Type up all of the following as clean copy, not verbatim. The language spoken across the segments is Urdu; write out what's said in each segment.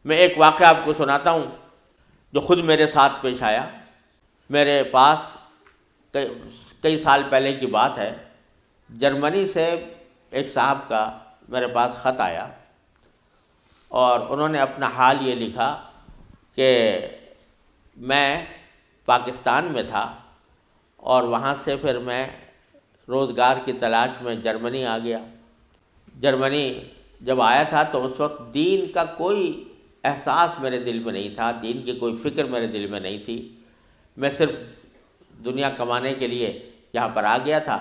میں ایک واقعہ آپ کو سناتا ہوں جو خود میرے ساتھ پیش آیا۔ میرے پاس کئی سال پہلے کی بات ہے، جرمنی سے ایک صاحب کا میرے پاس خط آیا اور انہوں نے اپنا حال یہ لکھا کہ میں پاکستان میں تھا اور وہاں سے پھر میں روزگار کی تلاش میں جرمنی آ گیا۔ جرمنی جب آیا تھا تو اس وقت دین کا کوئی احساس میرے دل میں نہیں تھا، دین کی کوئی فکر میرے دل میں نہیں تھی۔ میں صرف دنیا کمانے کے لیے یہاں پر آ گیا تھا،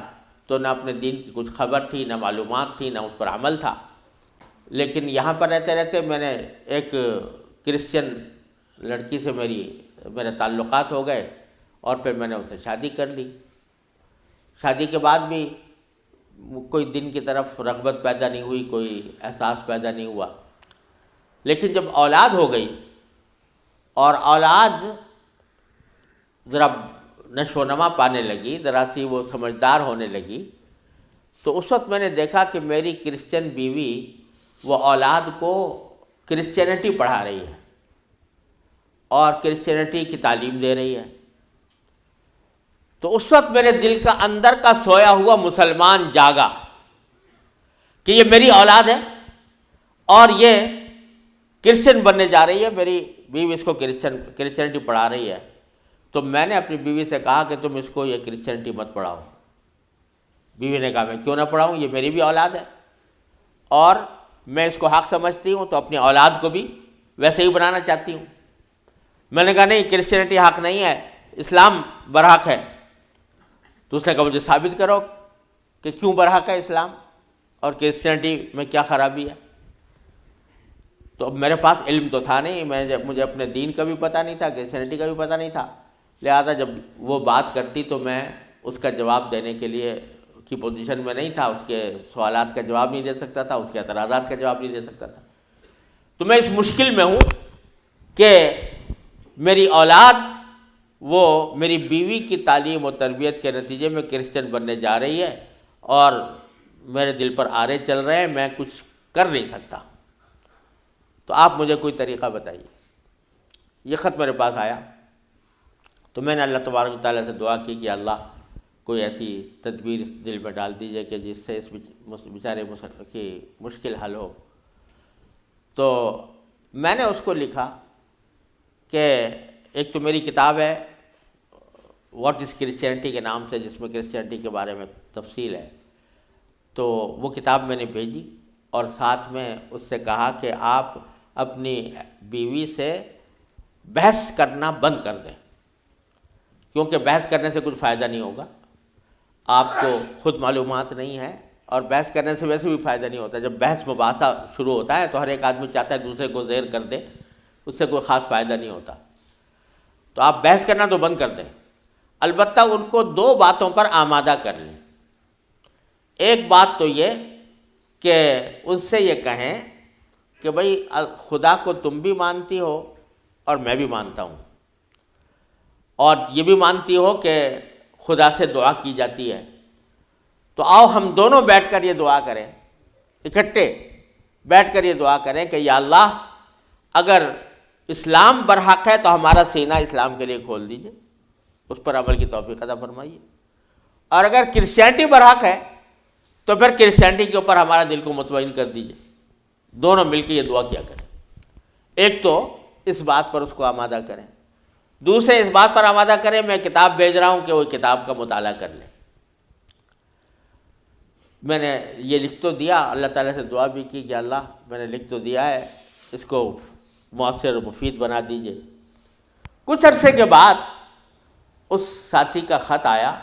تو نہ اپنے دین کی کچھ خبر تھی، نہ معلومات تھی، نہ اس پر عمل تھا۔ لیکن یہاں پر رہتے رہتے میں نے ایک کرسچن لڑکی سے میرے تعلقات ہو گئے اور پھر میں نے اسے شادی کر لی۔ شادی کے بعد بھی کوئی دین کی طرف رغبت پیدا نہیں ہوئی، کوئی احساس پیدا نہیں ہوا۔ لیکن جب اولاد ہو گئی اور اولاد ذرا نشو و نما پانے لگی، ذرا سی وہ سمجھدار ہونے لگی، تو اس وقت میں نے دیکھا کہ میری کرسچن بیوی وہ اولاد کو کرسچینٹی پڑھا رہی ہے اور کرسچینٹی کی تعلیم دے رہی ہے۔ تو اس وقت میرے دل کا اندر کا سویا ہوا مسلمان جاگا کہ یہ میری اولاد ہے اور یہ کرسچن بننے جا رہی ہے، میری بیوی اس کو کرسچینٹی پڑھا رہی ہے۔ تو میں نے اپنی بیوی سے کہا کہ تم اس کو یہ کرسچینٹی مت پڑھاؤ۔ بیوی نے کہا میں کیوں نہ پڑھاؤں، یہ میری بھی اولاد ہے اور میں اس کو حق سمجھتی ہوں، تو اپنی اولاد کو بھی ویسے ہی بنانا چاہتی ہوں۔ میں نے کہا نہیں، کرسچینٹی حق نہیں ہے، اسلام برحق ہے۔ تو اس نے کہا مجھے ثابت کرو کہ کیوں برحق ہے اسلام اور کرسچینٹی میں کیا خرابی ہے۔ تو اب میرے پاس علم تو تھا نہیں، مجھے اپنے دین کا بھی پتہ نہیں تھا، کرسچینٹی کا بھی پتہ نہیں تھا، لہذا جب وہ بات کرتی تو میں اس کا جواب دینے کے لیے کی پوزیشن میں نہیں تھا، اس کے سوالات کا جواب نہیں دے سکتا تھا، اس کے اعتراضات کا جواب نہیں دے سکتا تھا۔ تو میں اس مشکل میں ہوں کہ میری اولاد وہ میری بیوی کی تعلیم و تربیت کے نتیجے میں کرسچن بننے جا رہی ہے اور میرے دل پر آرے چل رہے ہیں، میں کچھ کر نہیں سکتا۔ تو آپ مجھے کوئی طریقہ بتائیے۔ یہ خط میرے پاس آیا تو میں نے اللہ تبارک و تعالیٰ سے دعا کی کہ اللہ کوئی ایسی تدبیر اس دل میں ڈال دیجیے کہ جس سے اس بیچارے کی مشکل حل ہو۔ تو میں نے اس کو لکھا کہ ایک تو میری کتاب ہے واٹ از کرسچینٹی کے نام سے، جس میں کرسچینٹی کے بارے میں تفصیل ہے، تو وہ کتاب میں نے بھیجی اور ساتھ میں اس سے کہا کہ آپ اپنی بیوی سے بحث کرنا بند کر دیں، کیونکہ بحث کرنے سے کچھ فائدہ نہیں ہوگا، آپ کو خود معلومات نہیں ہے اور بحث کرنے سے ویسے بھی فائدہ نہیں ہوتا۔ جب بحث مباحثہ شروع ہوتا ہے تو ہر ایک آدمی چاہتا ہے دوسرے کو زیر کر دے، اس سے کوئی خاص فائدہ نہیں ہوتا۔ تو آپ بحث کرنا تو بند کر دیں، البتہ ان کو دو باتوں پر آمادہ کر لیں۔ ایک بات تو یہ کہ ان سے یہ کہیں کہ بھئی خدا کو تم بھی مانتی ہو اور میں بھی مانتا ہوں، اور یہ بھی مانتی ہو کہ خدا سے دعا کی جاتی ہے، تو آؤ ہم دونوں بیٹھ کر یہ دعا کریں، اکٹھے بیٹھ کر یہ دعا کریں کہ یا اللہ اگر اسلام برحق ہے تو ہمارا سینہ اسلام کے لیے کھول دیجئے، اس پر عمل کی توفیق عطا فرمائیے، اور اگر کرسچینٹی برحق ہے تو پھر کرسچینٹی کے اوپر ہمارا دل کو مطمئن کر دیجئے۔ دونوں مل کے یہ دعا کیا کریں۔ ایک تو اس بات پر اس کو آمادہ کریں، دوسرے اس بات پر آمادہ کریں میں کتاب بھیج رہا ہوں کہ وہ کتاب کا مطالعہ کر لیں۔ میں نے یہ لکھ تو دیا، اللہ تعالیٰ سے دعا بھی کی کہ اللہ میں نے لکھ تو دیا ہے، اس کو مؤثر و مفید بنا دیجئے۔ کچھ عرصے کے بعد اس ساتھی کا خط آیا،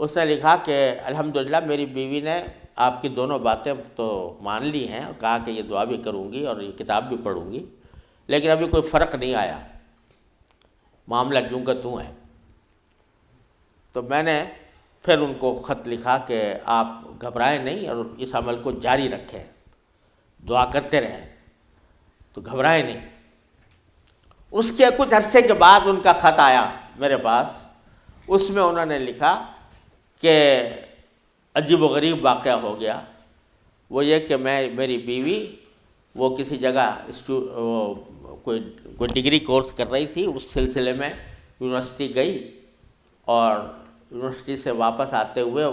اس نے لکھا کہ الحمدللہ میری بیوی نے آپ کی دونوں باتیں تو مان لی ہیں اور کہا کہ یہ دعا بھی کروں گی اور یہ کتاب بھی پڑھوں گی، لیکن ابھی کوئی فرق نہیں آیا، معاملہ جوں کا توں ہے۔ تو میں نے پھر ان کو خط لکھا کہ آپ گھبرائیں نہیں اور اس عمل کو جاری رکھیں، دعا کرتے رہیں، تو گھبرائیں نہیں۔ اس کے کچھ عرصے کے بعد ان کا خط آیا میرے پاس، اس میں انہوں نے لکھا کہ عجیب و غریب واقعہ ہو گیا، وہ یہ کہ میری بیوی وہ کسی جگہ کوئی ڈگری کورس کر رہی تھی، اس سلسلے میں یونیورسٹی گئی، اور یونیورسٹی سے واپس آتے ہوئے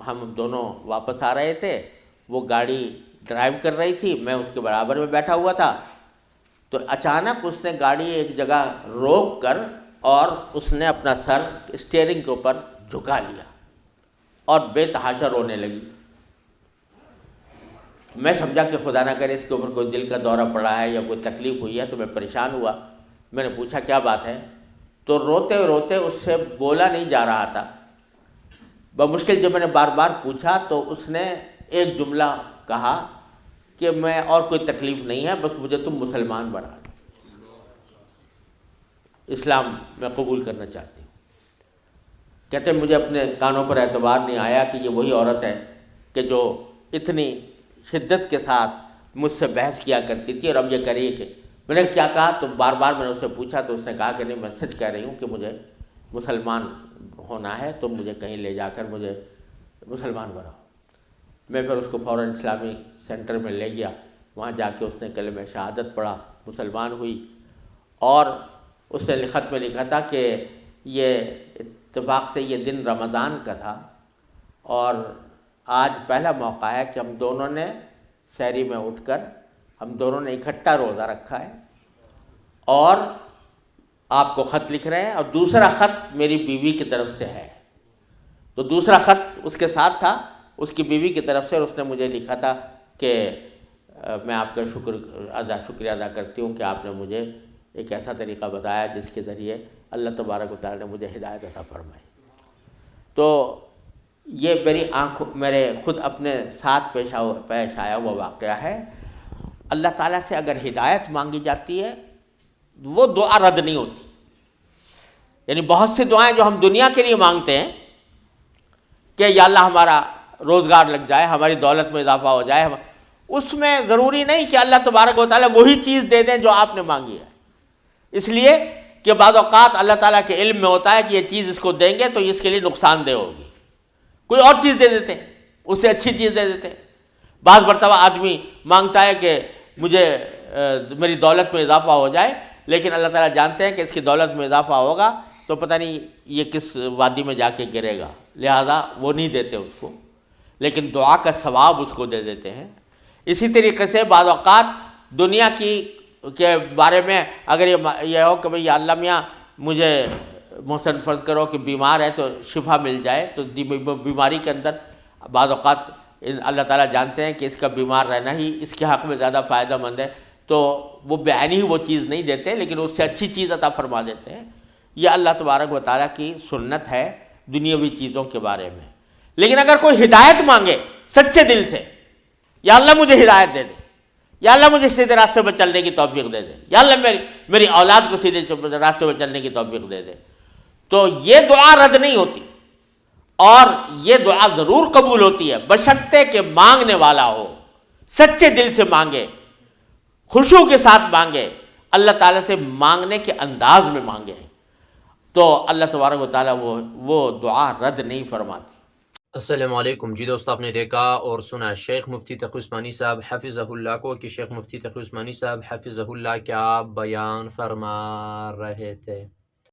ہم دونوں واپس آ رہے تھے، وہ گاڑی ڈرائیو کر رہی تھی، میں اس کے برابر میں بیٹھا ہوا تھا، تو اچانک اس نے گاڑی ایک جگہ روک کر اور اس نے اپنا سر اسٹیئرنگ کے اوپر جھکا لیا اور بے تحاشا رونے لگی۔ میں سمجھا کہ خدا نہ کرے اس کے اوپر کوئی دل کا دورہ پڑا ہے یا کوئی تکلیف ہوئی ہے، تو میں پریشان ہوا۔ میں نے پوچھا کیا بات ہے، تو روتے روتے اس سے بولا نہیں جا رہا تھا۔ بمشکل جب میں نے بار بار پوچھا تو اس نے ایک جملہ کہا کہ میں اور کوئی تکلیف نہیں ہے، بس مجھے تم مسلمان بنا دو، اسلام میں قبول کرنا چاہتی ہوں۔ کہتے ہیں مجھے اپنے کانوں پر اعتبار نہیں آیا کہ یہ وہی عورت ہے کہ جو اتنی شدت کے ساتھ مجھ سے بحث کیا کرتی تھی، اور اب یہ کہہ رہی ہے کہ میں نے کیا کہا، تو بار بار میں نے اس سے پوچھا تو اس نے کہا کہ نہیں، میں سچ کہہ رہی ہوں کہ مجھے مسلمان ہونا ہے، تو مجھے کہیں لے جا کر مجھے مسلمان بناؤ۔ میں پھر اس کو فوراً اسلامی سینٹر میں لے گیا، وہاں جا کے اس نے کلمہ شہادت پڑھا، مسلمان ہوئی، اور اس نے خط میں لکھا تھا کہ یہ اتفاق سے یہ دن رمضان کا تھا، اور آج پہلا موقع ہے کہ ہم دونوں نے سحری میں اٹھ کر ہم دونوں نے اکٹھا روزہ رکھا ہے، اور آپ کو خط لکھ رہے ہیں، اور دوسرا خط میری بیوی کی طرف سے ہے۔ تو دوسرا خط اس کے ساتھ تھا اس کی بیوی کی طرف سے، اور اس نے مجھے لکھا تھا کہ میں آپ کا شکریہ ادا کرتی ہوں کہ آپ نے مجھے ایک ایسا طریقہ بتایا جس کے ذریعے اللہ تبارک و تعالیٰ نے مجھے ہدایت عطا فرمائی۔ تو یہ میرے خود اپنے ساتھ پیش آیا ہوا واقعہ ہے۔ اللہ تعالیٰ سے اگر ہدایت مانگی جاتی ہے وہ دعا رد نہیں ہوتی۔ یعنی بہت سی دعائیں جو ہم دنیا کے لیے مانگتے ہیں کہ یا اللہ ہمارا روزگار لگ جائے، ہماری دولت میں اضافہ ہو جائے، اس میں ضروری نہیں کہ اللہ تبارک و تعالیٰ وہی چیز دے دیں جو آپ نے مانگی ہے، اس لیے کہ بعض اوقات اللہ تعالیٰ کے علم میں ہوتا ہے کہ یہ چیز اس کو دیں گے تو اس کے لیے نقصان دہ ہوگی، کوئی اور چیز دے دیتے ہیں، اس سے اچھی چیز دے دیتے ہیں۔ بعض مرتبہ آدمی مانگتا ہے کہ مجھے میری دولت میں اضافہ ہو جائے، لیکن اللہ تعالیٰ جانتے ہیں کہ اس کی دولت میں اضافہ ہوگا تو پتہ نہیں یہ کس وادی میں جا کے گرے گا، لہذا وہ نہیں دیتے اس کو، لیکن دعا کا ثواب اس کو دے دیتے ہیں۔ اسی طریقے سے بعض اوقات دنیا کے بارے میں اگر یہ ہو کہ بھئی یا اللہ میاں مجھے محسن فرض کرو کہ بیمار ہے تو شفا مل جائے، تو بیماری کے اندر بعض اوقات اللہ تعالیٰ جانتے ہیں کہ اس کا بیمار رہنا ہی اس کے حق میں زیادہ فائدہ مند ہے، تو وہ بعینی ہی وہ چیز نہیں دیتے لیکن اس سے اچھی چیز عطا فرما دیتے ہیں۔ یہ اللہ تبارک و تعالیٰ کی سنت ہے دنیاوی چیزوں کے بارے میں۔ لیکن اگر کوئی ہدایت مانگے سچے دل سے، یا اللہ مجھے ہدایت دے دے، یا اللہ مجھے سیدھے راستے پر چلنے کی توفیق دے دے، یا اللہ میری اولاد کو سیدھے راستے پر چلنے کی توفیق دے دے، تو یہ دعا رد نہیں ہوتی، اور یہ دعا ضرور قبول ہوتی ہے بشرطے کہ مانگنے والا ہو، سچے دل سے مانگے، خشوع کے ساتھ مانگے، اللہ تعالیٰ سے مانگنے کے انداز میں مانگے، تو اللہ تبارک و تعالیٰ وہ دعا رد نہیں فرماتے۔ السلام علیکم جی دوست، آپ نے دیکھا اور سنا شیخ مفتی تقی عثمانی صاحب حفظہ اللہ کو کہ شیخ مفتی تقی عثمانی صاحب حفظہ اللہ کیا بیان فرما رہے تھے۔